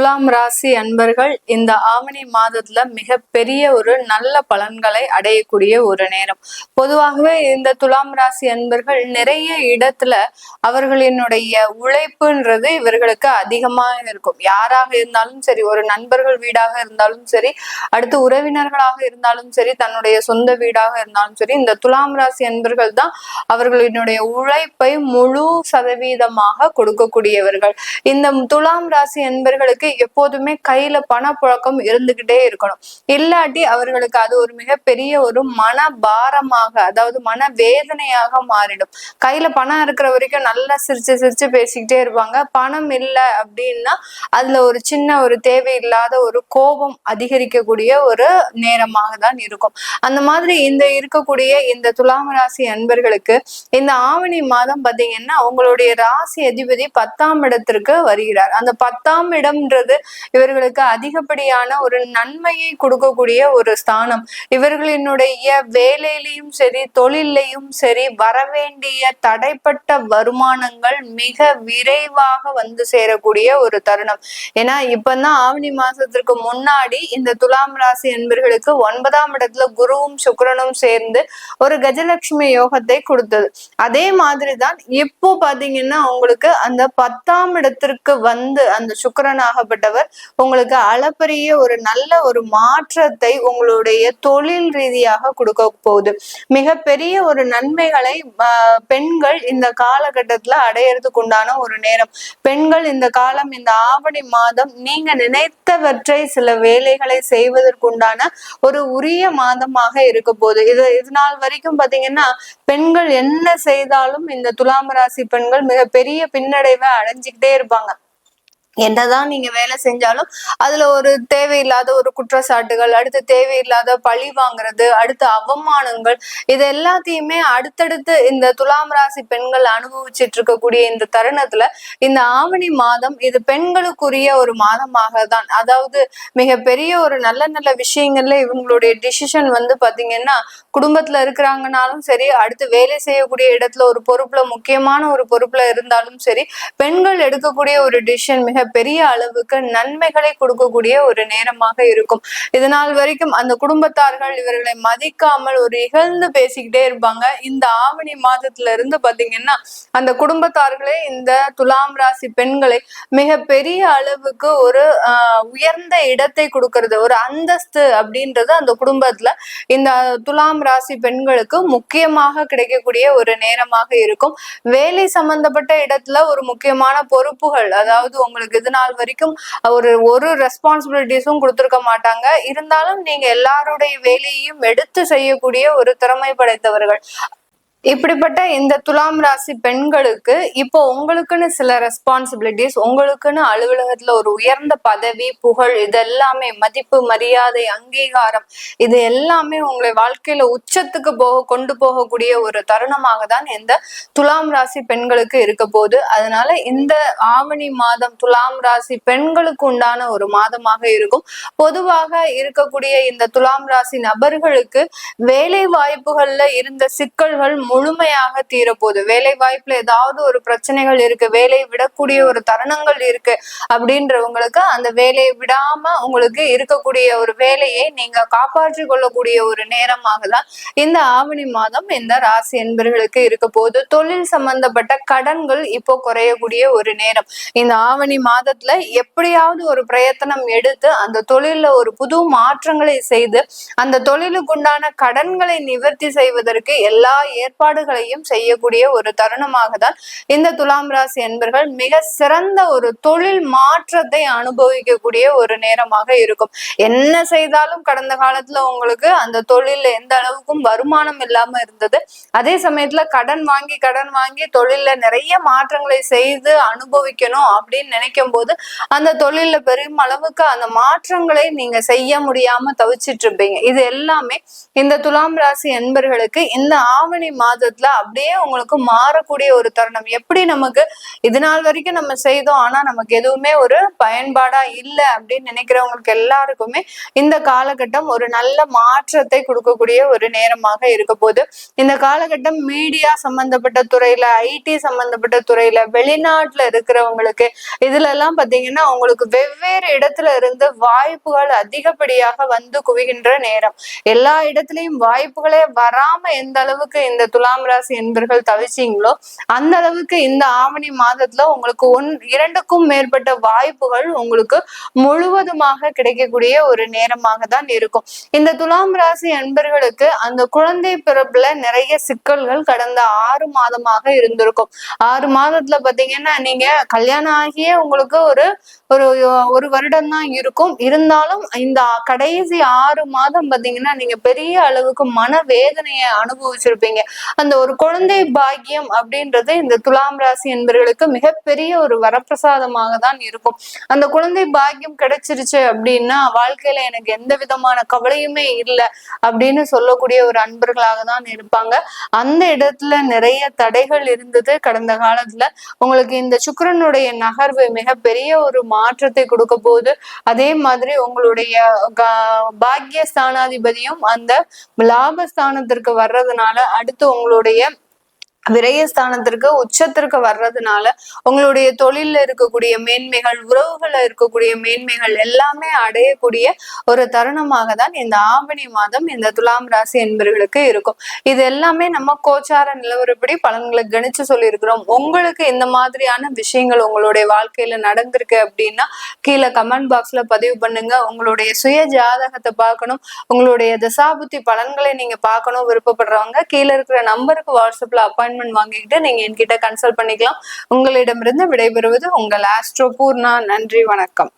துலாம் ராசி அன்பர்கள் இந்த ஆவணி மாதத்துல மிகப்பெரிய ஒரு நல்ல பலன்களை அடையக்கூடிய ஒரு நேரம். பொதுவாகவே இந்த துலாம் ராசி அன்பர்கள் நிறைய இடத்துல அவர்களினுடைய உழைப்புன்றது இவர்களுக்கு அதிகமா இருக்கும். யாராக இருந்தாலும் சரி, ஒரு நண்பர்கள் வீடாக இருந்தாலும் சரி, அடுத்து உறவினர்களாக இருந்தாலும் சரி, தன்னுடைய சொந்த வீடாக இருந்தாலும் சரி, இந்த துலாம் ராசி அன்பர்கள் தான் அவர்களினுடைய உழைப்பை முழு சதவீதமாக கொடுக்கக்கூடியவர்கள். இந்த துலாம் ராசி அன்பர்களுக்கு எப்போதுமே கையில பணப்புழக்கம் இருந்துகிட்டே இருக்கணும். இல்லாட்டி அவர்களுக்கு அது ஒரு மிகப்பெரிய ஒரு மன பாரமாக, அதாவது மன வேதனையாக மாறிடும். கையில பணம் இருக்கிற வரைக்கும் நல்லா சிரிச்சு சிரிச்சு பேசிக்கிட்டே இருப்பாங்க. பணம் இல்லை அப்படின்னா அதுல ஒரு சின்ன ஒரு தேவையில்லாத ஒரு கோபம் அதிகரிக்கக்கூடிய ஒரு நேரமாக தான் இருக்கும். அந்த மாதிரி இந்த இருக்கக்கூடிய இந்த துலாம் ராசி அன்பர்களுக்கு இந்த ஆவணி மாதம் பாத்தீங்கன்னா உங்களுடைய ராசி அதிபதி 10ஆம் இடத்திற்கு வருகிறார். அந்த 10ஆம் இடம்ன்றது இவர்களுக்கு அதிகப்படியான ஒரு நன்மையை கொடுக்கக்கூடிய ஒரு ஸ்தானம். இவர்களினுடைய வேலையிலையும் சரி, தொழிலையும் சரி, வரவேண்டிய தடைப்பட்ட வருமானங்கள் மிக விரைவாக வந்து சேரக்கூடிய ஒரு தருணம். ஏன்னா இப்பதான் ஆவணி மாசத்திற்கு முன்னாடி இந்த துலாம் ராசி என்பர்களுக்கு 9ஆம் இடத்துல குருவும் சுக்கிரனும் சேர்ந்து ஒரு கஜலட்சுமி யோகத்தை கொடுத்தது. அதே மாதிரிதான் இப்போ பாத்தீங்கன்னா உங்களுக்கு அந்த 10ஆம் இடத்திற்கு வந்து அந்த சுக்கிரன் ஆகப்பட்டவர் உங்களுக்கு அளப்பரிய ஒரு நல்ல ஒரு மாற்றத்தை உங்களுடைய தொழில் ரீதியாக கொடுக்க போகுது. மிகப்பெரிய ஒரு நன்மைகளை பெண்கள் இந்த காலகட்டத்துல அடையறதுக்கு உண்டான ஒரு நேரம். பெண்கள் இந்த காலம், இந்த ஆவணி மாதம் நீங்க நினைத்தவற்றை, சில வேலைகளை செய்வதற்குண்டான ஒரு உரிய மாதமாக இருக்க போகுது. இது நாள் வரைக்கும் பாத்தீங்கன்னா பெண்கள் என்ன செய்தாலும் இந்த துலாம் ராசி பெண்கள் மிகப்பெரிய பின்னடைவை அடைஞ்சுக்கிட்டே இருப்பாங்க. என்னதான் நீங்க வேலை செஞ்சாலும் அதுல ஒரு தேவையில்லாத ஒரு குற்றச்சாட்டுகள், அடுத்து தேவையில்லாத பழி வாங்குறது, அடுத்து அவமானங்கள், இது எல்லாத்தையுமே அடுத்தடுத்து இந்த துலாம் ராசி பெண்கள் அனுபவிச்சுட்டு இருக்கக்கூடிய இந்த தருணத்துல இந்த ஆவணி மாதம் இது பெண்களுக்குரிய ஒரு மாதமாக தான். அதாவது மிகப்பெரிய ஒரு நல்ல நல்ல விஷயங்கள்ல இவங்களுடைய டிசிஷன் வந்து பாத்தீங்கன்னா குடும்பத்துல இருக்கிறாங்கனாலும் சரி, அடுத்து வேலை செய்யக்கூடிய இடத்துல ஒரு பொறுப்புல, முக்கியமான ஒரு பொறுப்புல இருந்தாலும் சரி, பெண்கள் எடுக்கக்கூடிய ஒரு டிசிஷன் மிக பெரிய அளவுக்கு நன்மைகளை கொடுக்கக்கூடிய ஒரு நேரமாக இருக்கும். இதனால் வரைக்கும் அந்த குடும்பத்தார்கள் இவர்களை மதிக்காமல் ஒரு இகழ்ந்து பேசிக்கிட்டே இருப்பாங்க. இந்த ஆவணி மாதத்துல இருந்து பாத்தீங்கன்னா அந்த குடும்பத்தார்களே இந்த துலாம் ராசி பெண்களை மிக பெரிய அளவுக்கு ஒரு உயர்ந்த இடத்தை கொடுக்கறது, ஒரு அந்தஸ்து அப்படின்றது அந்த குடும்பத்துல இந்த துலாம் ராசி பெண்களுக்கு முக்கியமாக கிடைக்கக்கூடிய ஒரு நேரமாக இருக்கும். வேலை சம்பந்தப்பட்ட இடத்துல ஒரு முக்கியமான பொறுப்புகள், அதாவது உங்களுக்கு இது நாள் வரைக்கும் ஒரு ரெஸ்பான்சிபிலிட்டிஸும் கொடுத்திருக்க மாட்டாங்க. இருந்தாலும் நீங்க எல்லாருடைய வேலையையும் எடுத்து செய்யக்கூடிய ஒரு திறமை படைத்தவர்கள். இப்படிப்பட்ட இந்த துலாம் ராசி பெண்களுக்கு இப்போ உங்களுக்குன்னு சில ரெஸ்பான்சிபிலிட்டிஸ், உங்களுக்குன்னு அலுவலகத்துல ஒரு உயர்ந்த பதவி, புகழ், இதெல்லாமே மதிப்பு, மரியாதை, அங்கீகாரம், இது எல்லாமே உங்களை வாழ்க்கையில உச்சத்துக்கு கொண்டு போகக்கூடிய ஒரு தருணமாக தான் இந்த துலாம் ராசி பெண்களுக்கு இருக்க போகுது. அதனால இந்த ஆவணி மாதம் துலாம் ராசி பெண்களுக்கு உண்டான ஒரு மாதமாக இருக்கும். பொதுவாக இருக்கக்கூடிய இந்த துலாம் ராசி நபர்களுக்கு வேலை வாய்ப்புகள்ல இருந்த சிக்கல்கள் முழுமையாக தீரப்போகுது. வேலை வாய்ப்புல ஏதாவது ஒரு பிரச்சனைகள் இருக்கு, வேலையை விடக்கூடிய ஒரு தருணங்கள் இருக்கு அப்படின்றவங்களுக்கு அந்த வேலையை விடாம உங்களுக்கு இருக்கக்கூடிய ஒரு வேலையை நீங்க காப்பாற்றி கொள்ளக்கூடிய ஒரு நேரமாக தான் இந்த ஆவணி மாதம் இந்த ராசி என்பர்களுக்கு இருக்க போகுது. தொழில் சம்பந்தப்பட்ட கடன்கள் இப்போ குறையக்கூடிய ஒரு நேரம். இந்த ஆவணி மாதத்துல எப்படியாவது ஒரு பிரயத்தனம் எடுத்து அந்த தொழில்ல ஒரு புது மாற்றங்களை செய்து அந்த தொழிலுக்குண்டான கடன்களை நிவர்த்தி செய்வதற்கு எல்லா ஏற்பாடுகளையும் செய்யக்கூடிய ஒரு தருணமாக தான் இந்த துலாம் ராசி என்பர்கள் மிக சிறந்த ஒரு தொழில் மாற்றத்தை அனுபவிக்கக்கூடிய ஒரு நேரமாக இருக்கும். என்ன செய்தாலும் கடந்த காலத்துல உங்களுக்கு அந்த தொழில்ல எந்த அளவுக்கும் வருமானம் இல்லாம இருந்தது. அதே சமயத்துல கடன் வாங்கி தொழில்ல நிறைய மாற்றங்களை செய்து அனுபவிக்கணும் அப்படின்னு நினைக்கும் போது அந்த தொழில்ல பெரும் அளவுக்கு அந்த மாற்றங்களை நீங்க செய்ய முடியாம தவிச்சிட்டு இருப்பீங்க. இது எல்லாமே இந்த துலாம் ராசி என்பர்களுக்கு இந்த ஆவணி மாதத்துல அப்படியே உங்களுக்கு மாறக்கூடிய ஒரு தருணம். எப்படி நமக்கு இது நாள் வரைக்கும் நம்ம செய்தோம் ஆனா நமக்கு எதுவுமே ஒரு பயன்பாடா இல்லை அப்படின்னு நினைக்கிறவங்களுக்கு எல்லாருக்குமே இந்த காலகட்டம் ஒரு நல்ல மாற்றத்தை கொடுக்கக்கூடிய ஒரு நேரமாக இருக்க போது. இந்த காலகட்டம் மீடியா சம்பந்தப்பட்ட துறையில, ஐடி சம்பந்தப்பட்ட துறையில, வெளிநாட்டுல இருக்கிறவங்களுக்கு இதுல எல்லாம் பாத்தீங்கன்னா உங்களுக்கு வெவ்வேறு இடத்துல இருந்து வாய்ப்புகள் அதிகப்படியாக வந்து குவிகின்ற நேரம். எல்லா இடத்துலயும் வாய்ப்புகளே வராம எந்த அளவுக்கு இந்த துலாம் ராசி என்பர்கள் தவிச்சீங்களோ அந்த அளவுக்கு இந்த ஆவணி மாதத்துல உங்களுக்கு இரண்டுக்கும் மேற்பட்ட வாய்ப்புகள் உங்களுக்கு முழுவதுமாக கிடைக்கக்கூடிய ஒரு நேரமாக தான் இருக்கும். இந்த துலாம் ராசி என்பர்களுக்கு அந்த குழந்தை பிறப்புல நிறைய சிக்கல்கள் கடந்த 6 மாதமாக இருந்திருக்கும். 6 மாதத்துல பாத்தீங்கன்னா நீங்க கல்யாணம் ஆகியே உங்களுக்கு ஒரு வருடம் தான் இருக்கும். இருந்தாலும் இந்த கடைசி 6 மாதம் பாத்தீங்கன்னா நீங்க பெரிய அளவுக்கு மனவேதனையை அனுபவிச்சிருப்பீங்க. அந்த ஒரு குழந்தை பாக்கியம் அப்படின்றது இந்த துலாம் ராசி என்பவர்களுக்கு மிகப்பெரிய ஒரு வரப்பிரசாதமாக தான் இருக்கும். அந்த குழந்தை பாக்கியம் கிடைச்சிருச்சு அப்படின்னா வாழ்க்கையில எனக்கு எந்த விதமான கவலையுமே இல்லை அப்படின்னு சொல்லக்கூடிய ஒரு அன்பர்களாக தான் இருப்பாங்க. அந்த இடத்துல நிறைய தடைகள் இருந்தது கடந்த காலத்துல. உங்களுக்கு இந்த சுக்கிரனுடைய நகர்வு மிகப்பெரிய ஒரு மாற்றத்தை கொடுக்க போது. அதே மாதிரி உங்களுடைய பாக்கியஸ்தானாதிபதியும் அந்த லாபஸ்தானத்திற்கு வர்றதுனால அடுத்து உங்களுடைய விரயஸ்தானத்திற்கு உச்சத்திற்கு வர்றதுனால உங்களுடைய தொழில இருக்கக்கூடிய மேன்மைகள், உறவுகள்ல இருக்கக்கூடிய மேன்மைகள் எல்லாமே அடையக்கூடிய ஒரு தருணமாக தான் இந்த ஆவணி மாதம் இந்த துலாம் ராசி என்பவர்களுக்கு இருக்கும். இது எல்லாமே நம்ம கோச்சார நிலவரப்படி பலன்களை கணிச்சு சொல்லியிருக்கிறோம். உங்களுக்கு இந்த மாதிரியான விஷயங்கள் உங்களுடைய வாழ்க்கையில நடந்திருக்கு அப்படின்னா கீழே கமெண்ட் பாக்ஸ்ல பதிவு பண்ணுங்க. உங்களுடைய சுய ஜாதகத்தை பார்க்கணும், உங்களுடைய தசாபுத்தி பலன்களை நீங்க பார்க்கணும் விருப்பப்படுறவங்க கீழே இருக்கிற நம்பருக்கு வாட்ஸ்அப்ல அப்பாயின்மெண்ட் வாங்கிக்கிட்டு நீங்க என்கிட்ட கன்சல்ட் பண்ணிக்கலாம். உங்களிடமிருந்து விடைபெறுவது உங்கள் ஆஸ்ட்ரோ பூர்ணா. நன்றி, வணக்கம்.